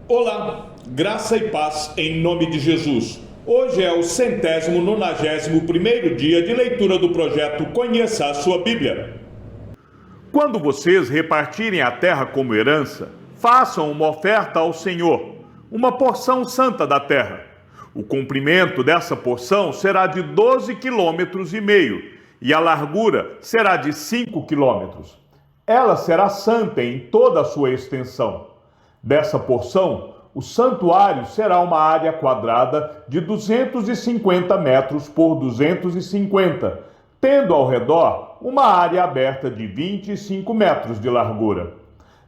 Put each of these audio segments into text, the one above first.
Olá, graça e paz em nome de Jesus. Hoje é o 191º dia de leitura do projeto Conheça a Sua Bíblia. Quando vocês repartirem a terra como herança, façam uma oferta ao Senhor, uma porção santa da terra. O comprimento dessa porção será de 12,5 quilômetros e a largura será de 5 quilômetros. Ela será santa em toda a sua extensão. Dessa porção, o santuário será uma área quadrada de 250 metros por 250, tendo ao redor uma área aberta de 25 metros de largura.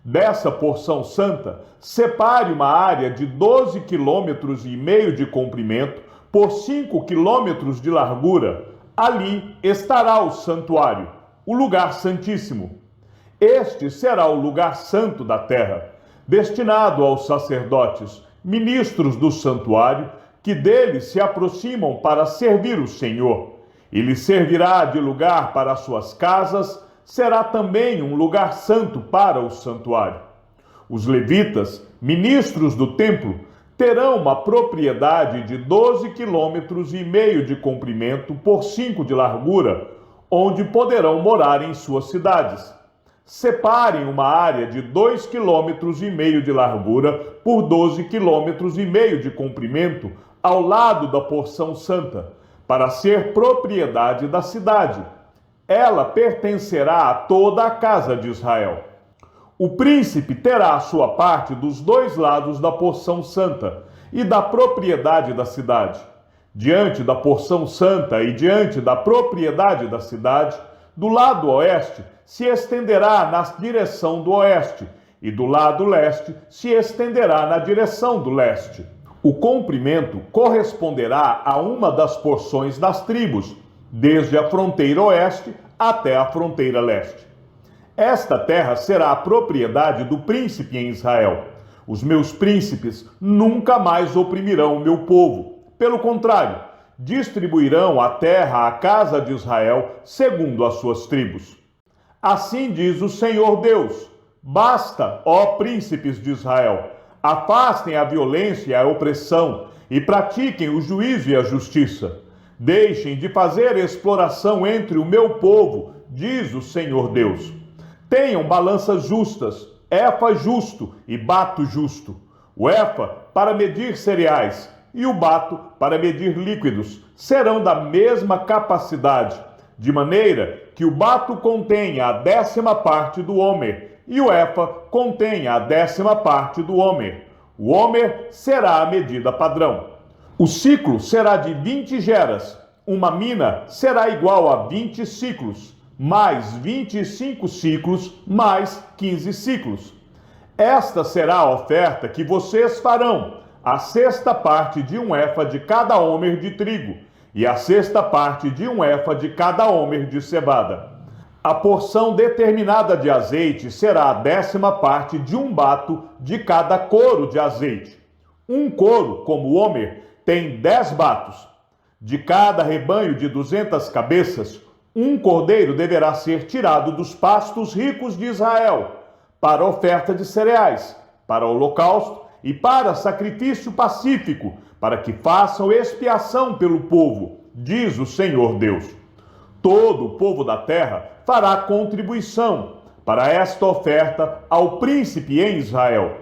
Dessa porção santa, separe uma área de 12,5 quilômetros de comprimento por 5 quilômetros de largura. Ali estará o santuário, o lugar santíssimo. Este será o lugar santo da terra, destinado aos sacerdotes, ministros do santuário, que dele se aproximam para servir o Senhor. Ele servirá de lugar para as suas casas, será também um lugar santo para o santuário. Os levitas, ministros do templo, terão uma propriedade de 12,5 quilômetros de comprimento por 5 de largura, onde poderão morar em suas cidades. Separem uma área de 2,5 quilômetros de largura por 12,5 quilômetros de comprimento ao lado da porção santa, para ser propriedade da cidade. Ela pertencerá a toda a casa de Israel. O príncipe terá a sua parte dos dois lados da porção santa e da propriedade da cidade. Diante da porção santa e diante da propriedade da cidade, do lado oeste se estenderá na direção do oeste, e do lado leste se estenderá na direção do leste. O comprimento corresponderá a uma das porções das tribos, desde a fronteira oeste até a fronteira leste. Esta terra será a propriedade do príncipe em Israel. Os meus príncipes nunca mais oprimirão o meu povo. Pelo contrário, distribuirão a terra à casa de Israel segundo as suas tribos. Assim diz o Senhor Deus: basta, ó príncipes de Israel, afastem a violência e a opressão e pratiquem o juízo e a justiça. Deixem de fazer exploração entre o meu povo, diz o Senhor Deus. Tenham balanças justas, efa justo e bato justo. O efa para medir cereais e o bato para medir líquidos serão da mesma capacidade, de maneira que o bato contenha a 10ª parte do homer e o efa contenha a 10ª parte do homer. O homer será a medida padrão. O ciclo será de 20 geras. Uma mina será igual a 20 ciclos, mais 25 ciclos, mais 15 ciclos. Esta será a oferta que vocês farão: a 6ª parte de um efa de cada homer de trigo, e a 6ª parte de um efa de cada homer de cevada. A porção determinada de azeite será a 10ª parte de um bato de cada coro de azeite. Um coro, como homer, tem 10 batos. De cada rebanho de 200 cabeças, um cordeiro deverá ser tirado dos pastos ricos de Israel, para oferta de cereais, para holocausto e para sacrifício pacífico, para que façam expiação pelo povo, diz o Senhor Deus. Todo o povo da terra fará contribuição para esta oferta ao príncipe em Israel.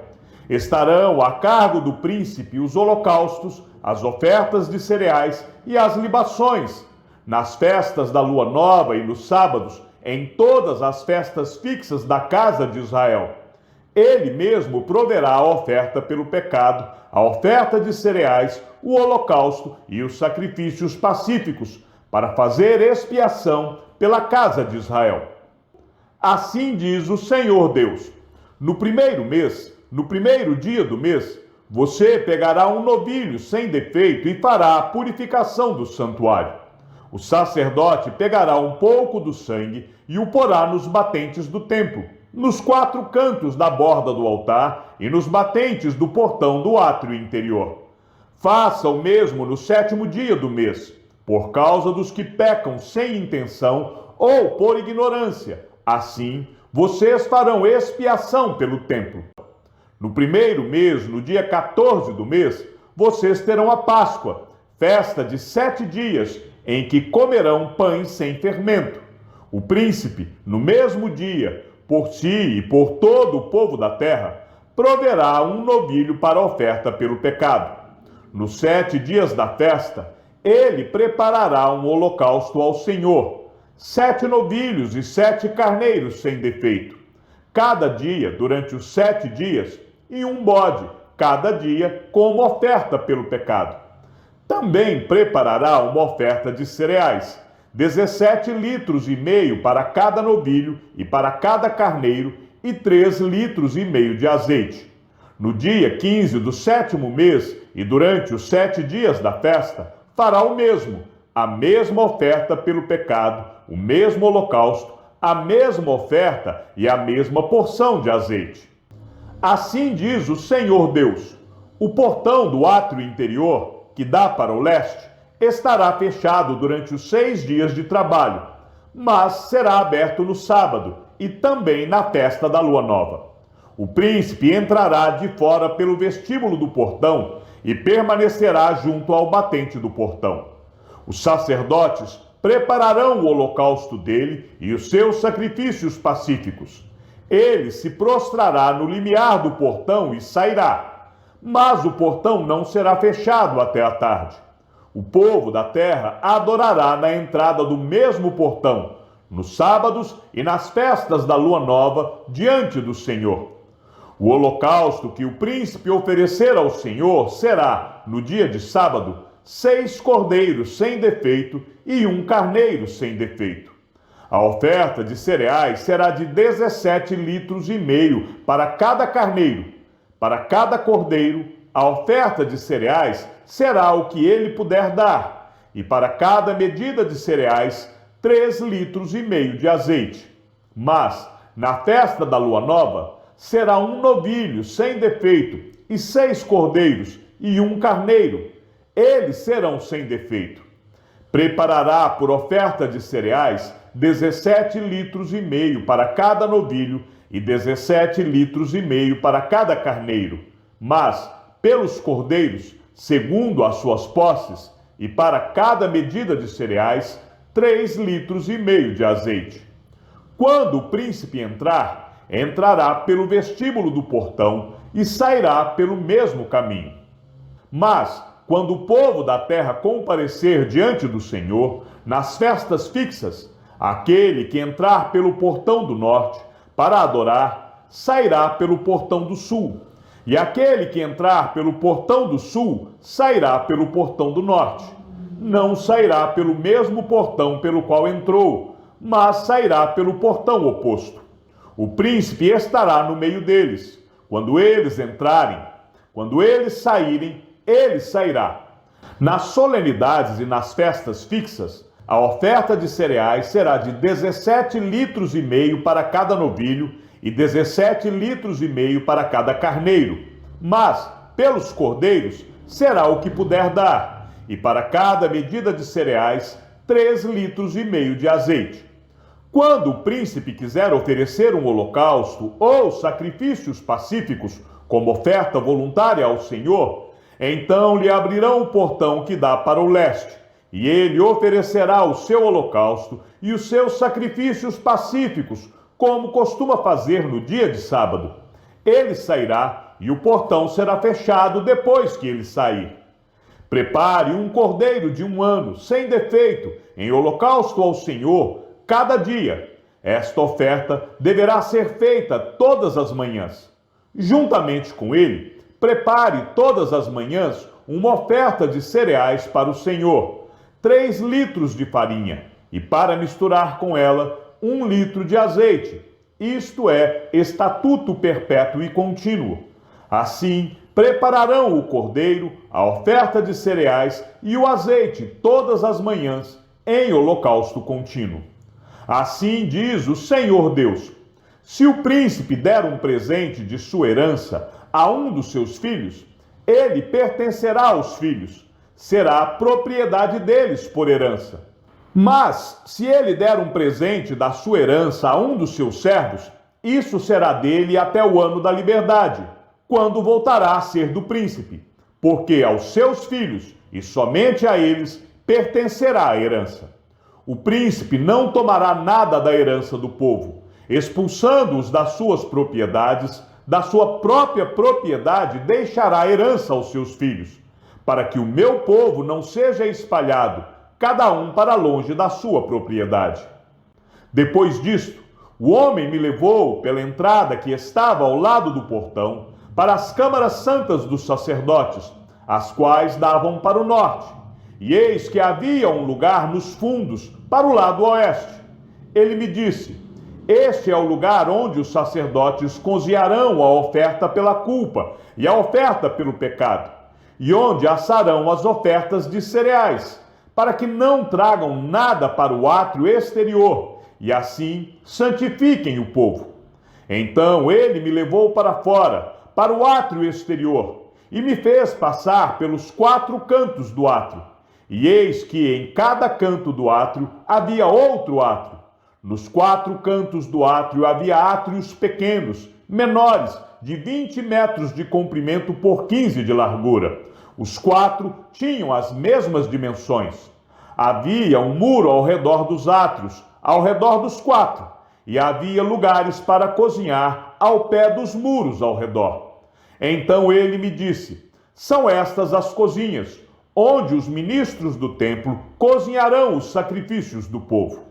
Estarão a cargo do príncipe os holocaustos, as ofertas de cereais e as libações, nas festas da lua nova e nos sábados, em todas as festas fixas da casa de Israel. Ele mesmo proverá a oferta pelo pecado, a oferta de cereais, o holocausto e os sacrifícios pacíficos, para fazer expiação pela casa de Israel. Assim diz o Senhor Deus: no primeiro mês, no primeiro dia do mês, você pegará um novilho sem defeito e fará a purificação do santuário. O sacerdote pegará um pouco do sangue e o porá nos batentes do templo, nos 4 cantos da borda do altar e nos batentes do portão do átrio interior. Faça o mesmo no 7º dia do mês, por causa dos que pecam sem intenção ou por ignorância. Assim, vocês farão expiação pelo templo. No primeiro mês, no dia 14 do mês, vocês terão a Páscoa, festa de 7 dias, em que comerão pães sem fermento. O príncipe, no mesmo dia, por si e por todo o povo da terra, proverá um novilho para a oferta pelo pecado. Nos 7 dias da festa, ele preparará um holocausto ao Senhor, 7 novilhos e 7 carneiros sem defeito, cada dia durante os 7 dias, e um bode, cada dia, como oferta pelo pecado. Também preparará uma oferta de cereais, 17 litros e meio para cada novilho e para cada carneiro, e 3 litros e meio de azeite. No dia 15 do 7º mês e durante os 7 dias da festa, fará o mesmo, a mesma oferta pelo pecado, o mesmo holocausto, a mesma oferta e a mesma porção de azeite. Assim diz o Senhor Deus: o portão do átrio interior, que dá para o leste, estará fechado durante os 6 dias de trabalho, mas será aberto no sábado e também na festa da lua nova. O príncipe entrará de fora pelo vestíbulo do portão e permanecerá junto ao batente do portão. Os sacerdotes prepararão o holocausto dele e os seus sacrifícios pacíficos. Ele se prostrará no limiar do portão e sairá, mas o portão não será fechado até a tarde. O povo da terra adorará na entrada do mesmo portão, nos sábados e nas festas da lua nova, diante do Senhor. O holocausto que o príncipe oferecer ao Senhor será, no dia de sábado, 6 cordeiros sem defeito e 1 carneiro sem defeito. A oferta de cereais será de 17 litros e meio para cada carneiro. Para cada cordeiro, a oferta de cereais será o que ele puder dar, e para cada medida de cereais, 3 litros e meio de azeite. Mas, na festa da lua nova, será um novilho sem defeito, e 6 cordeiros, e 1 carneiro. Eles serão sem defeito. Preparará por oferta de cereais 17 litros e meio para cada novilho, e 17 litros e meio para cada carneiro. Mas, pelos cordeiros, segundo as suas posses, e para cada medida de cereais, 3 litros e meio de azeite. Quando o príncipe entrar, entrará pelo vestíbulo do portão e sairá pelo mesmo caminho. Mas, quando o povo da terra comparecer diante do Senhor, nas festas fixas, aquele que entrar pelo portão do norte para adorar, sairá pelo portão do sul. E aquele que entrar pelo portão do sul, sairá pelo portão do norte. Não sairá pelo mesmo portão pelo qual entrou, mas sairá pelo portão oposto. O príncipe estará no meio deles. Quando eles entrarem, quando eles saírem, ele sairá. Nas solenidades e nas festas fixas, a oferta de cereais será de 17 litros e meio para cada novilho e 17 litros e meio para cada carneiro. Mas, pelos cordeiros, será o que puder dar, e para cada medida de cereais, 3 litros e meio de azeite. Quando o príncipe quiser oferecer um holocausto ou sacrifícios pacíficos como oferta voluntária ao Senhor, então lhe abrirão o portão que dá para o leste, e ele oferecerá o seu holocausto e os seus sacrifícios pacíficos, como costuma fazer no dia de sábado. Ele sairá e o portão será fechado depois que ele sair. Prepare um cordeiro de 1 ano, sem defeito, em holocausto ao Senhor, cada dia. Esta oferta deverá ser feita todas as manhãs. Juntamente com ele, prepare todas as manhãs uma oferta de cereais para o Senhor, 3 litros de farinha, e para misturar com ela 1 litro de azeite. Isto é estatuto perpétuo e contínuo. Assim, prepararão o cordeiro, a oferta de cereais e o azeite todas as manhãs, em holocausto contínuo. Assim diz o Senhor Deus: se o príncipe der um presente de sua herança a um dos seus filhos, ele pertencerá aos filhos, será propriedade deles por herança. Mas, se ele der um presente da sua herança a um dos seus servos, isso será dele até o ano da liberdade, quando voltará a ser do príncipe, porque aos seus filhos, e somente a eles, pertencerá a herança. O príncipe não tomará nada da herança do povo, expulsando-os das suas propriedades, da sua própria propriedade deixará a herança aos seus filhos, para que o meu povo não seja espalhado, cada um para longe da sua propriedade. Depois disto, o homem me levou pela entrada que estava ao lado do portão, para as câmaras santas dos sacerdotes, as quais davam para o norte. E eis que havia um lugar nos fundos, para o lado oeste. Ele me disse: este é o lugar onde os sacerdotes cozinharão a oferta pela culpa e a oferta pelo pecado, e onde assarão as ofertas de cereais, para que não tragam nada para o átrio exterior, e assim santifiquem o povo. Então ele me levou para fora, para o átrio exterior, e me fez passar pelos 4 cantos do átrio. E eis que em cada canto do átrio havia outro átrio. Nos 4 cantos do átrio havia átrios pequenos, menores, de 20 metros de comprimento por 15 de largura. Os 4 tinham as mesmas dimensões. Havia um muro ao redor dos átrios, ao redor dos 4, e havia lugares para cozinhar ao pé dos muros ao redor. Então ele me disse: são estas as cozinhas, onde os ministros do templo cozinharão os sacrifícios do povo.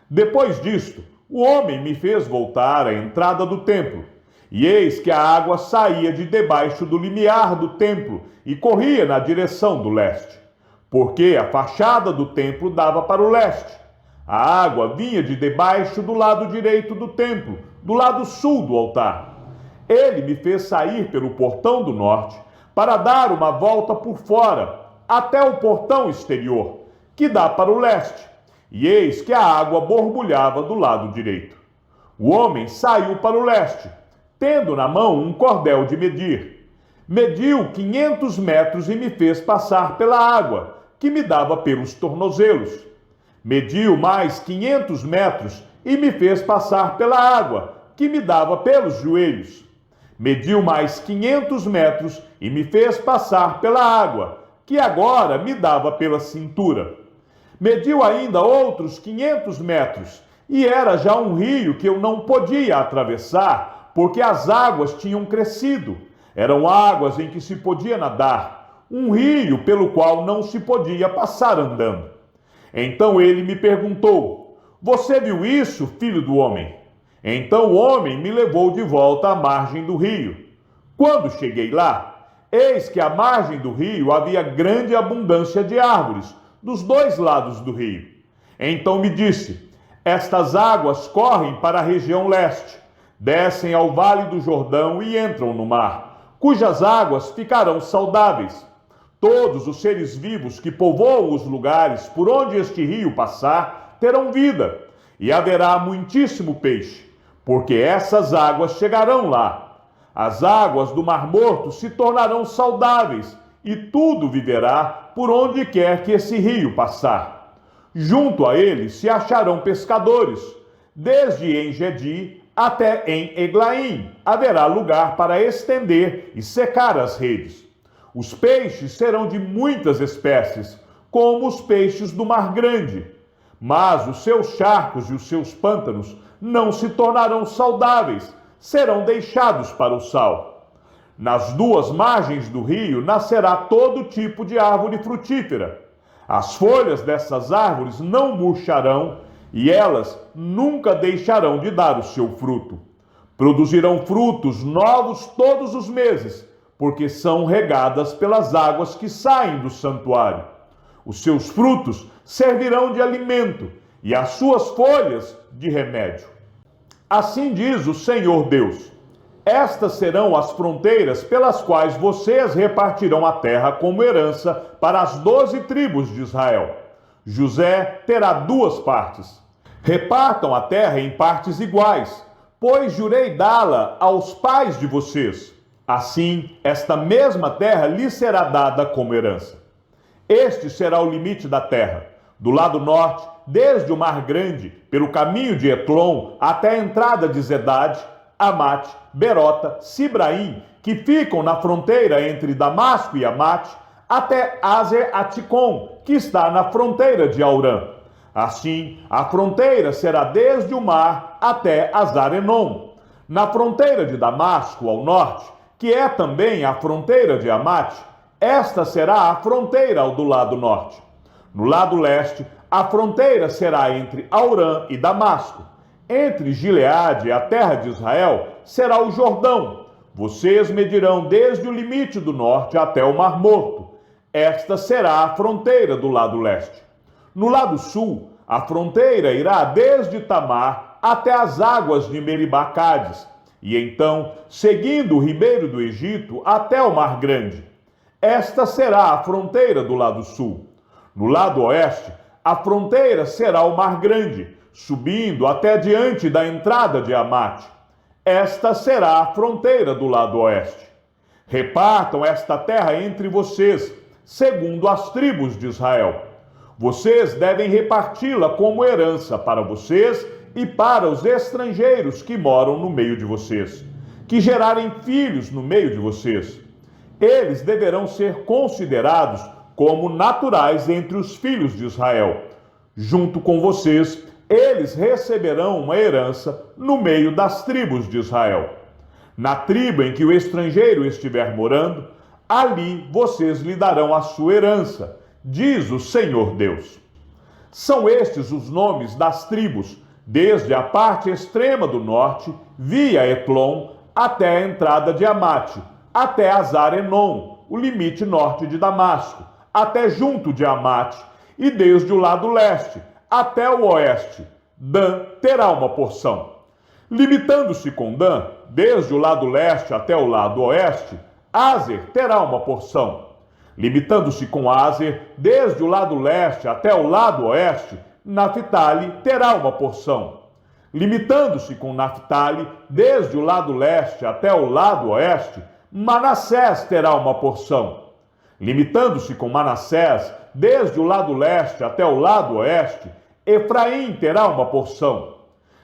Depois disto, o homem me fez voltar à entrada do templo, e eis que a água saía de debaixo do limiar do templo e corria na direção do leste, porque a fachada do templo dava para o leste. A água vinha de debaixo do lado direito do templo, do lado sul do altar. Ele me fez sair pelo portão do norte, para dar uma volta por fora, até o portão exterior, que dá para o leste, e eis que a água borbulhava do lado direito. O homem saiu para o leste, tendo na mão um cordel de medir. Mediu 500 metros e me fez passar pela água, que me dava pelos tornozelos. Mediu mais 500 metros e me fez passar pela água, que me dava pelos joelhos. Mediu mais 500 metros e me fez passar pela água, que agora me dava pela cintura. Mediu ainda outros 500 metros, e era já um rio que eu não podia atravessar, porque as águas tinham crescido. Eram águas em que se podia nadar, um rio pelo qual não se podia passar andando. Então ele me perguntou: você viu isso, filho do homem? Então o homem me levou de volta à margem do rio. Quando cheguei lá, eis que à margem do rio havia grande abundância de árvores, dos 2 lados do rio. Então me disse: estas águas correm para a região leste, descem ao vale do Jordão e entram no mar, cujas águas ficarão saudáveis. Todos os seres vivos que povoam os lugares por onde este rio passar terão vida, e haverá muitíssimo peixe, porque essas águas chegarão lá. As águas do Mar Morto se tornarão saudáveis, e tudo viverá por onde quer que esse rio passar. Junto a ele se acharão pescadores, desde En-Gedi até em Eglaim haverá lugar para estender e secar as redes. Os peixes serão de muitas espécies, como os peixes do Mar Grande, mas os seus charcos e os seus pântanos não se tornarão saudáveis, serão deixados para o sal. Nas 2 margens do rio nascerá todo tipo de árvore frutífera. As folhas dessas árvores não murcharão e elas nunca deixarão de dar o seu fruto. Produzirão frutos novos todos os meses, porque são regadas pelas águas que saem do santuário. Os seus frutos servirão de alimento e as suas folhas de remédio. Assim diz o Senhor Deus: estas serão as fronteiras pelas quais vocês repartirão a terra como herança para as 12 tribos de Israel. José terá 2 partes. Repartam a terra em partes iguais, pois jurei dá-la aos pais de vocês. Assim, esta mesma terra lhe será dada como herança. Este será o limite da terra, do lado norte, desde o Mar Grande, pelo caminho de Etlon até a entrada de Zedade, Amate, Berota, Sibraim, que ficam na fronteira entre Damasco e Amate, até Azer-Aticom, que está na fronteira de Aurã. Assim, a fronteira será desde o mar até Azar-Enom. Na fronteira de Damasco, ao norte, que é também a fronteira de Amate, esta será a fronteira do lado norte. No lado leste, a fronteira será entre Aurã e Damasco. Entre Gileade e a terra de Israel será o Jordão. Vocês medirão desde o limite do norte até o Mar Morto. Esta será a fronteira do lado leste. No lado sul, a fronteira irá desde Tamar até as águas de Meribá-Cádiz, e então, seguindo o ribeiro do Egito até o Mar Grande. Esta será a fronteira do lado sul. No lado oeste, a fronteira será o Mar Grande, subindo até diante da entrada de Amate. Esta será a fronteira do lado oeste. Repartam esta terra entre vocês, segundo as tribos de Israel. Vocês devem reparti-la como herança para vocês e para os estrangeiros que moram no meio de vocês, que gerarem filhos no meio de vocês. Eles deverão ser considerados como naturais entre os filhos de Israel. Junto com vocês, eles receberão uma herança no meio das tribos de Israel. Na tribo em que o estrangeiro estiver morando, ali vocês lhe darão a sua herança, diz o Senhor Deus. São estes os nomes das tribos, desde a parte extrema do norte, via Etlon, até a entrada de Amate, até Azar-Enom, o limite norte de Damasco, até junto de Amate, e desde o lado leste, até o oeste. Dan terá uma porção. Limitando-se com Dan, desde o lado leste até o lado oeste, Azer terá uma porção. Limitando-se com Azer, desde o lado leste até o lado oeste, Naphtali terá uma porção. Limitando-se com Naphtali, desde o lado leste até o lado oeste, Manassés terá uma porção. Limitando-se com Manassés, desde o lado leste até o lado oeste, Efraim terá uma porção.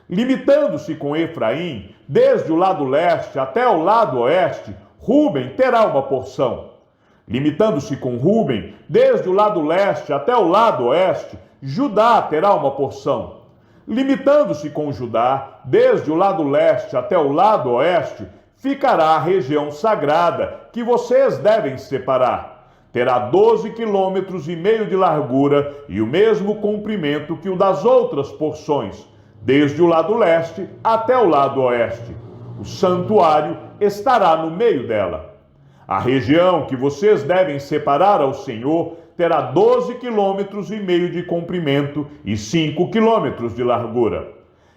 Limitando-se com Efraim, desde o lado leste até o lado oeste, Ruben terá uma porção. Limitando-se com Ruben, desde o lado leste até o lado oeste, Judá terá uma porção. Limitando-se com Judá, desde o lado leste até o lado oeste, ficará a região sagrada, que vocês devem separar. Terá 12,5 quilômetros de largura e o mesmo comprimento que o das outras porções, desde o lado leste até o lado oeste. O santuário estará no meio dela. A região que vocês devem separar ao Senhor terá 12,5 quilômetros de comprimento e 5 quilômetros de largura.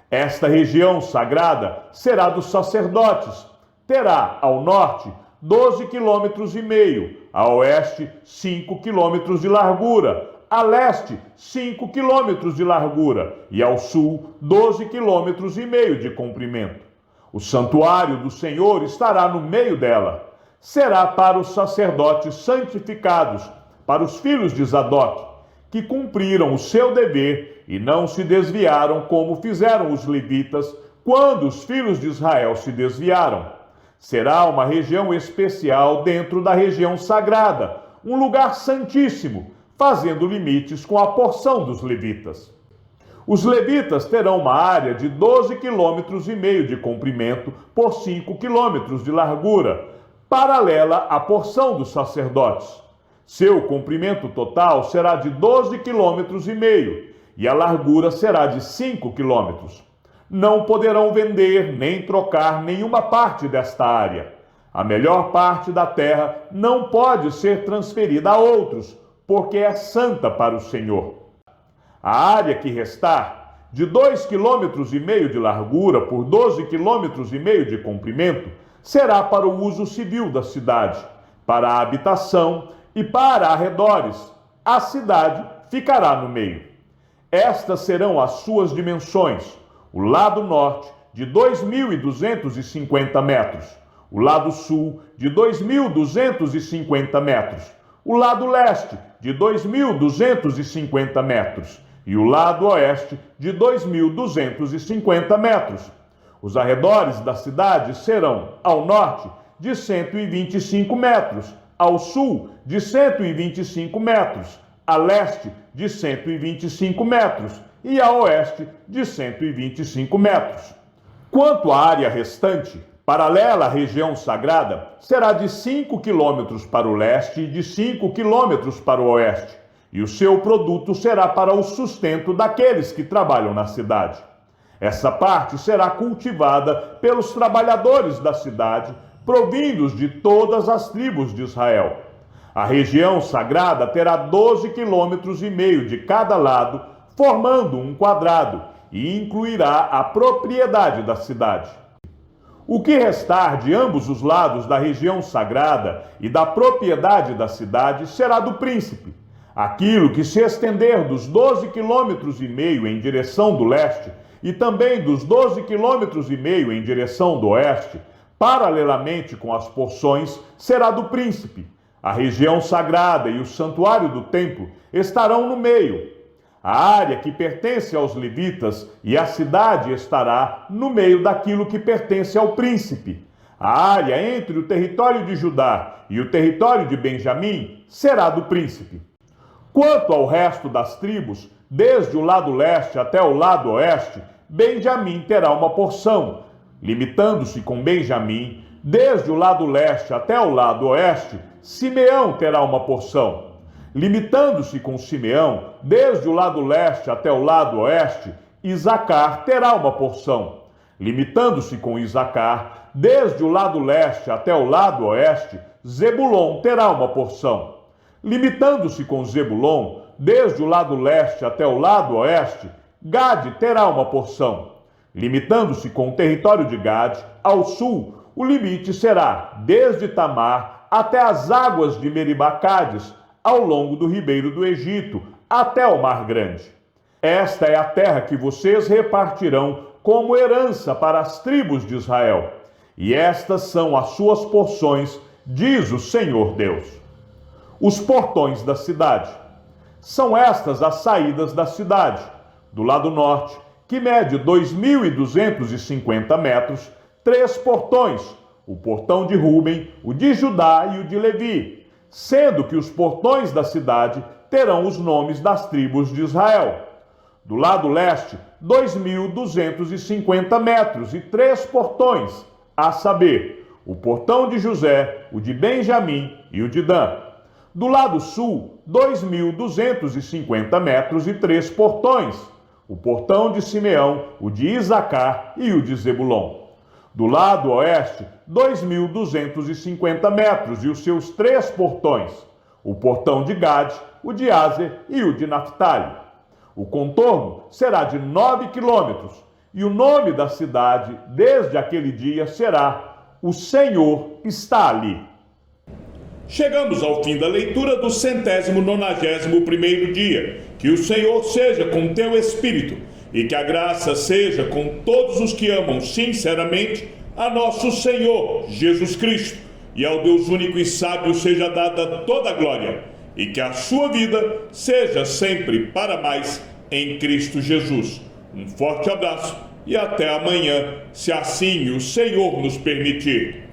Esta região sagrada será dos sacerdotes. Terá ao norte 12,5 quilômetros, a oeste 5 quilômetros de largura, a leste 5 quilômetros de largura e ao sul 12,5 quilômetros de comprimento. O santuário do Senhor estará no meio dela. Será para os sacerdotes santificados, para os filhos de Zadok, que cumpriram o seu dever e não se desviaram como fizeram os levitas quando os filhos de Israel se desviaram. Será uma região especial dentro da região sagrada, um lugar santíssimo, fazendo limites com a porção dos levitas. Os levitas terão uma área de 12,5 quilômetros de comprimento por 5 quilômetros de largura, paralela à porção dos sacerdotes. Seu comprimento total será de 12,5 quilômetros e a largura será de 5 quilômetros. Não poderão vender nem trocar nenhuma parte desta área. A melhor parte da terra não pode ser transferida a outros, porque é santa para o Senhor. A área que restar, de 2,5 quilômetros de largura por 12,5 quilômetros de comprimento, será para o uso civil da cidade, para a habitação e para arredores. A cidade ficará no meio. Estas serão as suas dimensões. O lado norte, de 2.250 metros. O lado sul, de 2.250 metros. O lado leste, de 2.250 metros. E o lado oeste, de 2.250 metros. Os arredores da cidade serão, ao norte, de 125 metros, ao sul, de 125 metros, a leste, de 125 metros e a oeste, de 125 metros. Quanto à área restante, paralela à região sagrada, será de 5 quilômetros para o leste e de 5 quilômetros para o oeste, e o seu produto será para o sustento daqueles que trabalham na cidade. Essa parte será cultivada pelos trabalhadores da cidade, provindos de todas as tribos de Israel. A região sagrada terá 12,5 quilômetros de cada lado, formando um quadrado, e incluirá a propriedade da cidade. O que restar de ambos os lados da região sagrada e da propriedade da cidade será do príncipe. Aquilo que se estender dos 12,5 quilômetros em direção do leste e também dos 12,5 quilômetros em direção do oeste, paralelamente com as porções, será do príncipe. A região sagrada e o santuário do templo estarão no meio. A área que pertence aos levitas e a cidade estará no meio daquilo que pertence ao príncipe. A área entre o território de Judá e o território de Benjamim será do príncipe. Quanto ao resto das tribos, desde o lado leste até o lado oeste, Benjamim terá uma porção, limitando-se com Benjamim, desde o lado leste até o lado oeste, Simeão terá uma porção. Limitando-se com Simeão, desde o lado leste até o lado oeste, Isacar terá uma porção. Limitando-se com Isacar, desde o lado leste até o lado oeste, Zebulon terá uma porção. Limitando-se com Zebulon, desde o lado leste até o lado oeste, Gade terá uma porção. Limitando-se com o território de Gade, ao sul, o limite será desde Tamar até as águas de Meribá-Cádiz, ao longo do ribeiro do Egito, até o Mar Grande. Esta é a terra que vocês repartirão como herança para as tribos de Israel. E estas são as suas porções, diz o Senhor Deus. Os portões da cidade. São estas as saídas da cidade. Do lado norte, que mede 2.250 metros, 3 portões, o portão de Ruben, o de Judá e o de Levi, sendo que os portões da cidade terão os nomes das tribos de Israel. Do lado leste, 2.250 metros e 3 portões, a saber, o portão de José, o de Benjamim e o de Dan. Do lado sul, 2.250 metros e 3 portões, o portão de Simeão, o de Isacar e o de Zebulon. Do lado oeste, 2.250 metros e os seus 3 portões, o portão de Gade, o de Aser e o de Naphtali. O contorno será de 9 quilômetros, e o nome da cidade, desde aquele dia, será: O Senhor está ali. Chegamos ao fim da leitura do 191º dia. Que o Senhor seja com teu espírito e que a graça seja com todos os que amam sinceramente a nosso Senhor Jesus Cristo. E ao Deus único e sábio seja dada toda a glória e que a sua vida seja sempre para mais em Cristo Jesus. Um forte abraço e até amanhã, se assim o Senhor nos permitir.